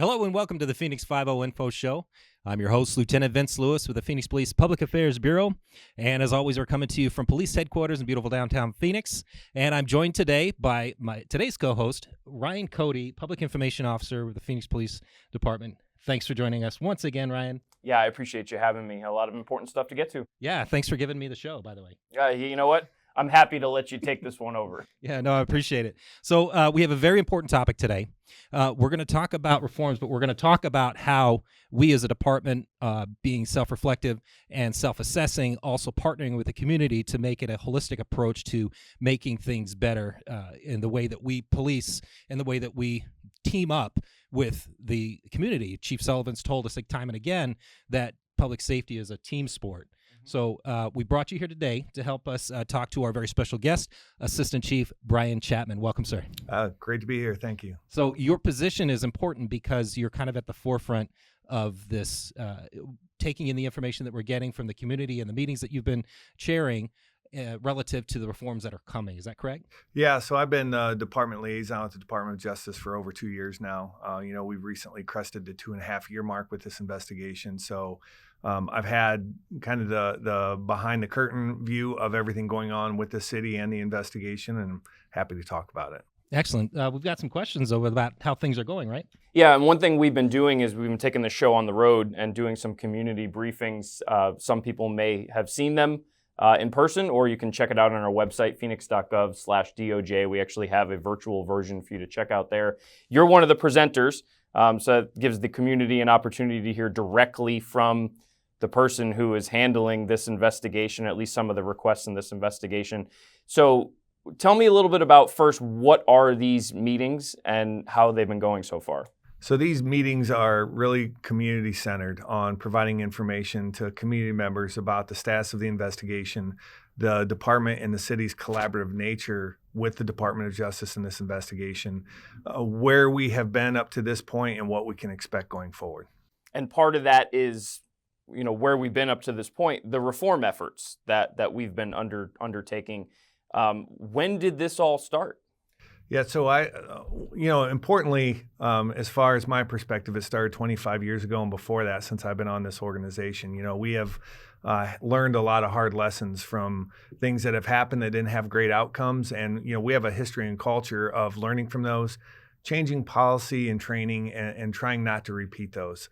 Hello and welcome to the Phoenix 5 Info Show. I'm your host, Lieutenant Vince Lewis with the Phoenix Police Public Affairs Bureau. And as always, we're coming to you from police headquarters in beautiful downtown Phoenix. And I'm joined today by today's co-host, Ryan Cody, Public Information Officer with the Phoenix Police Department. Thanks for joining us once again, Ryan. Yeah, I appreciate you having me. A lot of important stuff to get to. Yeah, thanks for giving me the show, by the way. You know what? I'm happy to let you take this one over. Yeah, no, I appreciate it. So we have a very important topic today. We're going to talk about reforms, but we're going to talk about how we as a department, being self-reflective and self-assessing, also partnering with the community to make it a holistic approach to making things better in the way that we police and the way that we team up with the community. Chief Sullivan's told us like time and again that public safety is a team sport. So we brought you here today to help us talk to our very special guest, Assistant Chief Brian Chapman. Welcome, sir. Great to be here. Thank you. So your position is important because you're kind of at the forefront of this, taking in the information that we're getting from the community and the meetings that you've been chairing relative to the reforms that are coming. Is that correct? Yeah, so I've been department liaison with the Department of Justice for over 2 years now. We've recently crested the 2.5-year mark with this investigation. So I've had kind of the behind the curtain view of everything going on with the city and the investigation, and I'm happy to talk about it. Excellent. We've got some questions over about how things are going, right? Yeah, and one thing we've been doing is we've been taking the show on the road and doing some community briefings. Some people may have seen them in person, or you can check it out on our website, phoenix.gov/DOJ. We actually have a virtual version for you to check out there. You're one of the presenters, so it gives the community an opportunity to hear directly from the person who is handling this investigation, at least some of the requests in this investigation. So tell me a little bit about first, what are these meetings and how they've been going so far? So these meetings are really community-centered on providing information to community members about the status of the investigation, the department and the city's collaborative nature with the Department of Justice in this investigation, where we have been up to this point and what we can expect going forward. And part of that is, where we've been up to this point, the reform efforts that we've been undertaking. When did this all start? Yeah, so importantly, as far as my perspective, it started 25 years ago, and before that, since I've been on this organization, we have learned a lot of hard lessons from things that have happened that didn't have great outcomes, and we have a history and culture of learning from those, changing policy and training, and trying not to repeat those.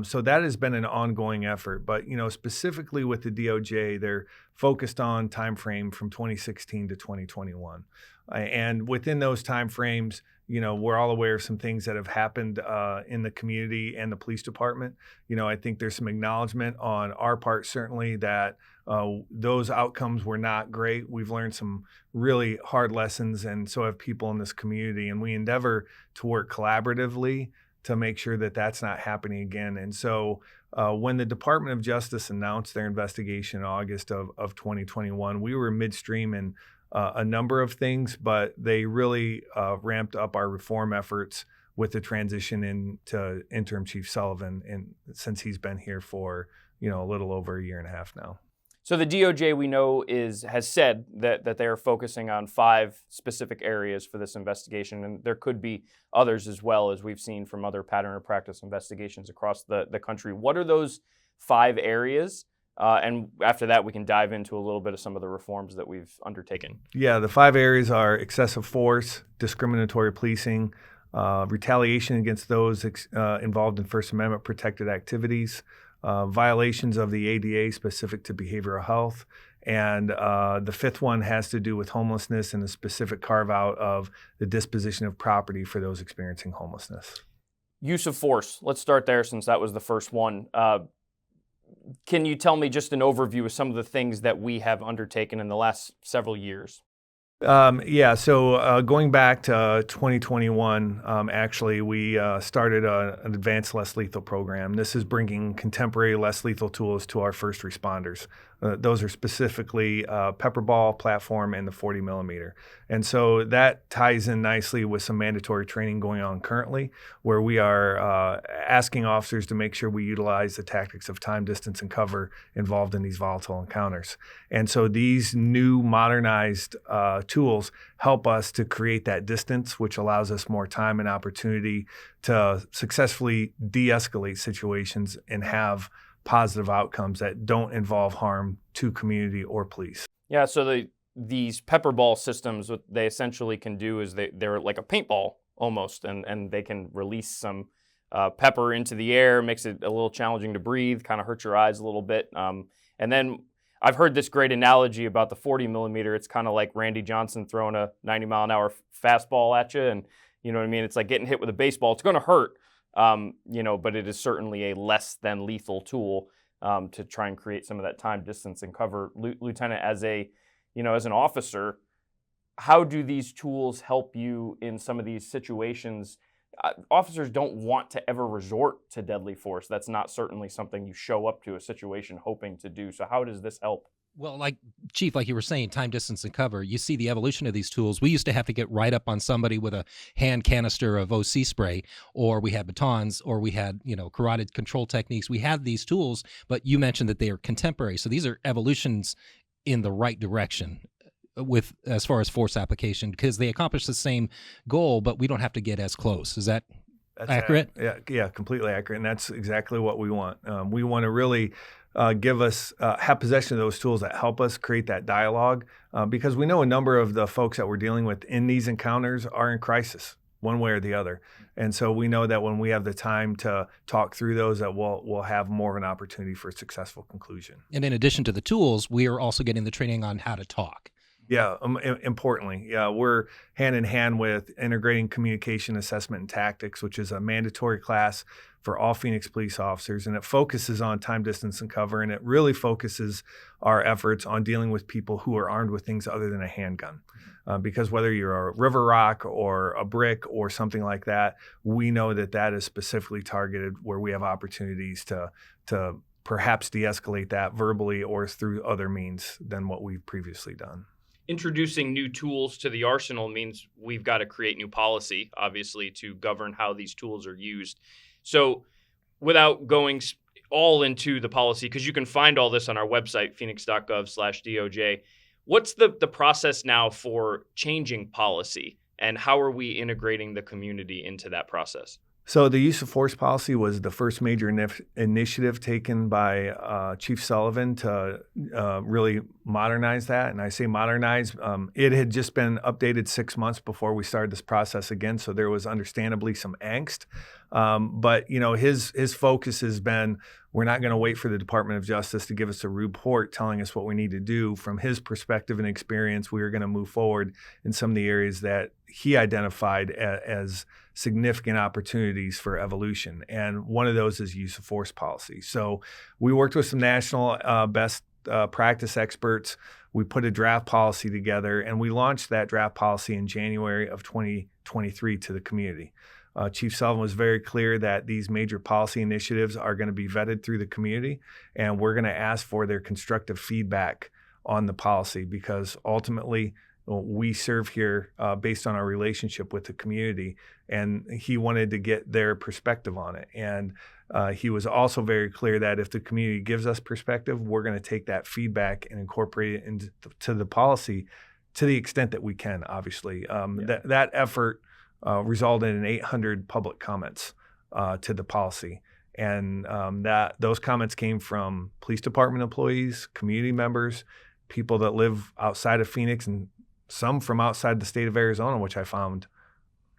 So that has been an ongoing effort. But, specifically with the DOJ, they're focused on time frame from 2016 to 2021. And within those time frames, we're all aware of some things that have happened in the community and the police department. I think there's some acknowledgement on our part, certainly, that those outcomes were not great. We've learned some really hard lessons, and so have people in this community. And we endeavor to work collaboratively to make sure that that's not happening again. And so when the Department of Justice announced their investigation in August of 2021, we were midstream in a number of things, but they really ramped up our reform efforts with the transition into Interim Chief Sullivan, and since he's been here for a little over a year and a half now. So the DOJ, we know, has said that they are focusing on 5 specific areas for this investigation, and there could be others as well, as we've seen from other pattern or practice investigations across the country. What are those 5 areas? And after that, we can dive into a little bit of some of the reforms that we've undertaken. Yeah, the 5 areas are excessive force, discriminatory policing, retaliation against those involved in First Amendment protected activities, violations of the ADA specific to behavioral health, and the 5th one has to do with homelessness and a specific carve-out of the disposition of property for those experiencing homelessness. Use of force. Let's start there since that was the first one. Can you tell me just an overview of some of the things that we have undertaken in the last several years? So going back to 2021, actually, we started an advanced less lethal program. This is bringing contemporary less lethal tools to our first responders. Those are specifically pepper ball platform and the 40 millimeter. And so that ties in nicely with some mandatory training going on currently, where we are asking officers to make sure we utilize the tactics of time, distance, and cover involved in these volatile encounters. And so these new modernized tools help us to create that distance, which allows us more time and opportunity to successfully de-escalate situations and have positive outcomes that don't involve harm to community or police. Yeah, so these pepper ball systems, what they essentially can do is they're like a paintball almost, and they can release some pepper into the air, makes it a little challenging to breathe, kind of hurts your eyes a little bit. And then I've heard this great analogy about the 40 millimeter. It's kind of like Randy Johnson throwing a 90-mile-an-hour fastball at you, and you know what I mean? It's like getting hit with a baseball. It's going to hurt, but it is certainly a less than lethal tool to try and create some of that time, distance, and cover. Lieutenant, as an officer, how do these tools help you in some of these situations? Officers don't want to ever resort to deadly force. That's not certainly something you show up to a situation hoping to do. So how does this help? Well, like Chief, like you were saying, time, distance, and cover, you see the evolution of these tools. We used to have to get right up on somebody with a hand canister of OC spray, or we had batons, or we had, carotid control techniques. We had these tools, but you mentioned that they are contemporary. So these are evolutions in the right direction with as far as force application, because they accomplish the same goal, but we don't have to get as close. Is that accurate? Yeah, completely accurate. And that's exactly what we want. We want to really have possession of those tools that help us create that dialogue, because we know a number of the folks that we're dealing with in these encounters are in crisis one way or the other. And so we know that when we have the time to talk through those, that we'll have more of an opportunity for a successful conclusion. And in addition to the tools, we are also getting the training on how to talk. Yeah, importantly, we're hand in hand with integrating communication assessment and tactics, which is a mandatory class for all Phoenix police officers, and it focuses on time, distance, and cover, and it really focuses our efforts on dealing with people who are armed with things other than a handgun. Because whether you're a river rock or a brick or something like that, we know that is specifically targeted where we have opportunities to perhaps de-escalate that verbally or through other means than what we've previously done. Introducing new tools to the arsenal means we've got to create new policy, obviously, to govern how these tools are used. So without going all into the policy, because you can find all this on our website, phoenix.gov/DOJ, what's the process now for changing policy, and how are we integrating the community into that process? So the use of force policy was the first major initiative taken by Chief Sullivan to really modernize that. And I say modernize, it had just been updated 6 months before we started this process again, so there was understandably some angst. But his focus has been, we're not going to wait for the Department of Justice to give us a report telling us what we need to do. From his perspective and experience, we are going to move forward in some of the areas that he identified as significant opportunities for evolution. And one of those is use of force policy. So we worked with some national best practice experts. We put a draft policy together, and we launched that draft policy in January of 2023 to the community. Chief Sullivan was very clear that these major policy initiatives are going to be vetted through the community, and we're going to ask for their constructive feedback on the policy, because ultimately we serve here based on our relationship with the community, and he wanted to get their perspective on it. And he was also very clear that if the community gives us perspective, we're going to take that feedback and incorporate it into the policy to the extent that we can, obviously. That effort resulted in 800 public comments to the policy. And those comments came from police department employees, community members, people that live outside of Phoenix, and some from outside the state of Arizona, which I found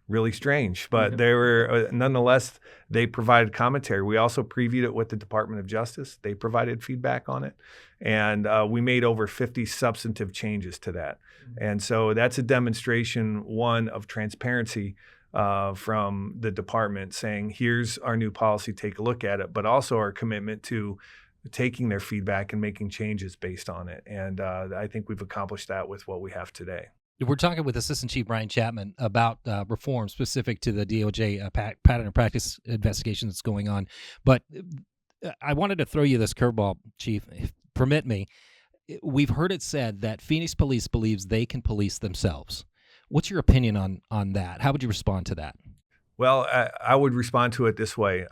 really strange. But they were, nonetheless, they provided commentary. We also previewed it with the Department of Justice. They provided feedback on it. And we made over 50 substantive changes to that. And so that's a demonstration, one, of transparency from the department saying, here's our new policy, take a look at it, but also our commitment to taking their feedback and making changes based on it. And I think we've accomplished that with what we have today. We're talking with Assistant Chief Brian Chapman about reform specific to the DOJ pattern and practice investigation that's going on. But I wanted to throw you this curveball, Chief, if permit me. we've heard it said that Phoenix Police believes they can police themselves. What's your opinion on that? How would you respond to that? Well, I would respond to it this way.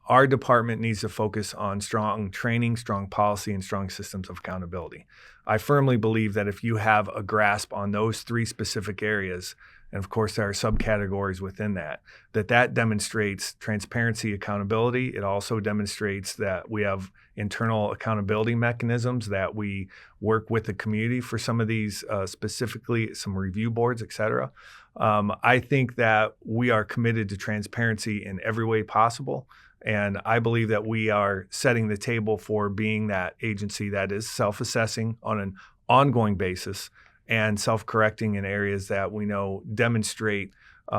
Our department needs to focus on strong training, strong policy, and strong systems of accountability. I firmly believe that if you have a grasp on those three specific areas, and of course there are subcategories within that, that demonstrates transparency, accountability. It also demonstrates that we have internal accountability mechanisms, that we work with the community for some of these, specifically some review boards, et cetera. I think that we are committed to transparency in every way possible. And I believe that we are setting the table for being that agency that is self-assessing on an ongoing basis and self-correcting in areas that we know demonstrate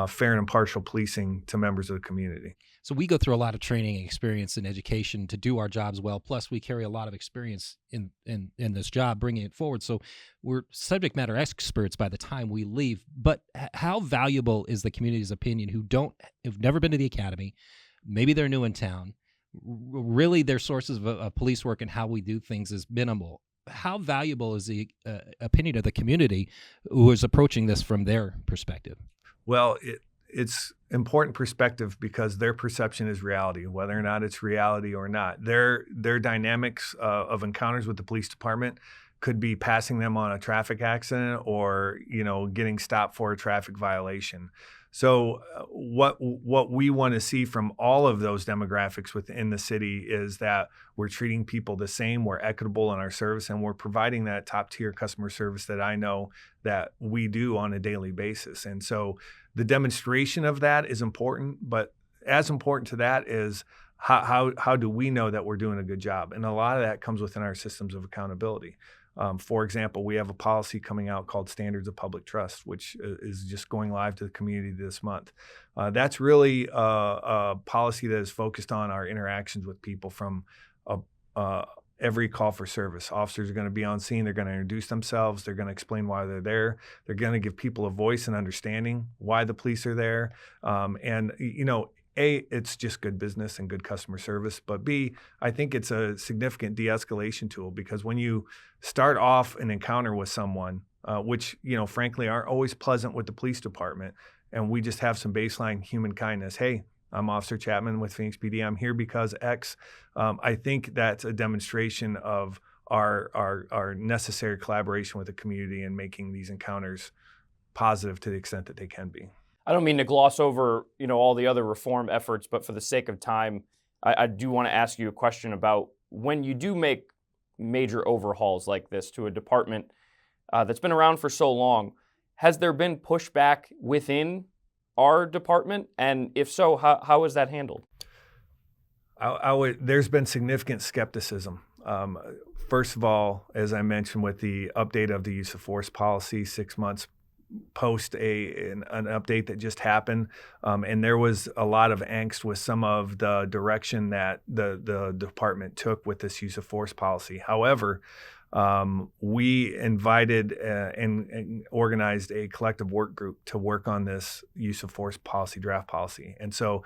fair and impartial policing to members of the community. So we go through a lot of training and experience and education to do our jobs well. Plus, we carry a lot of experience in this job, bringing it forward. So we're subject matter experts by the time we leave. But how valuable is the community's opinion who've never been to the academy? Maybe they're new in town. Really, their sources of police work and how we do things is minimal. How valuable is the opinion of the community who is approaching this from their perspective? Well, it's important perspective because their perception is reality, whether or not it's reality or not. Their dynamics of encounters with the police department could be passing them on a traffic accident or, getting stopped for a traffic violation. So what we want to see from all of those demographics within the city is that we're treating people the same, we're equitable in our service, and we're providing that top tier customer service that I know that we do on a daily basis. And so the demonstration of that is important, but as important to that is how do we know that we're doing a good job? And a lot of that comes within our systems of accountability. For example, we have a policy coming out called Standards of Public Trust, which is just going live to the community this month. That's really a policy that is focused on our interactions with people from every call for service. Officers are going to be on scene. They're going to introduce themselves. They're going to explain why they're there. They're going to give people a voice and understanding why the police are there. A, it's just good business and good customer service, but B, I think it's a significant de-escalation tool because when you start off an encounter with someone, which, frankly aren't always pleasant with the police department, and we just have some baseline human kindness. Hey, I'm Officer Chapman with Phoenix PD. I'm here because X. I think that's a demonstration of our necessary collaboration with the community and making these encounters positive to the extent that they can be. I don't mean to gloss over, all the other reform efforts, but for the sake of time, I do want to ask you a question about when you do make major overhauls like this to a department that's been around for so long, has there been pushback within our department? And if so, how is that handled? There's been significant skepticism. First of all, as I mentioned with the update of the use of force policy 6 months post an update that just happened, and there was a lot of angst with some of the direction that the department took with this use of force policy. However, we invited and organized a collective work group to work on this use of force policy, draft policy. And so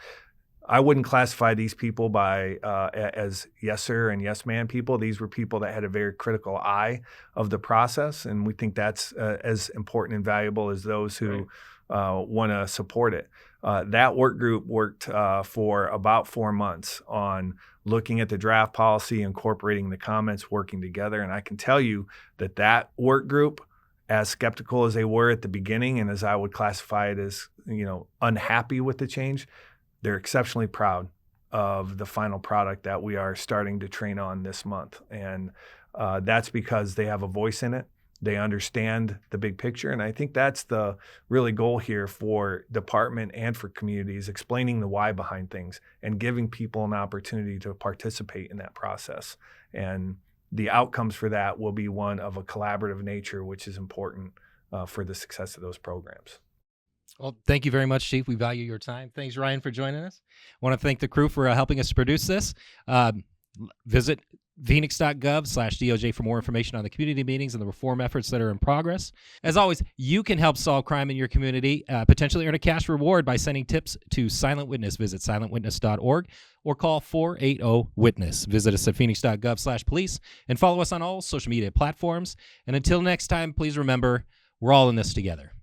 I wouldn't classify these people as yes sir and yes ma'am people. These were people that had a very critical eye of the process, and we think that's as important and valuable as those who want to support it. That work group worked for about 4 months on looking at the draft policy, incorporating the comments, working together. And I can tell you that work group, as skeptical as they were at the beginning, and as I would classify it as unhappy with the change, they're exceptionally proud of the final product that we are starting to train on this month. And that's because they have a voice in it. They understand the big picture. And I think that's the really goal here for department and for communities, explaining the why behind things and giving people an opportunity to participate in that process. And the outcomes for that will be one of a collaborative nature, which is important for the success of those programs. Well, thank you very much, Chief. We value your time. Thanks, Ryan, for joining us. I want to thank the crew for helping us produce this. Visit Phoenix.gov/DOJ for more information on the community meetings and the reform efforts that are in progress. As always, you can help solve crime in your community, potentially earn a cash reward by sending tips to Silent Witness. Visit silentwitness.org or call 480-WITNESS. Visit us at phoenix.gov/police and follow us on all social media platforms. And until next time, please remember, we're all in this together.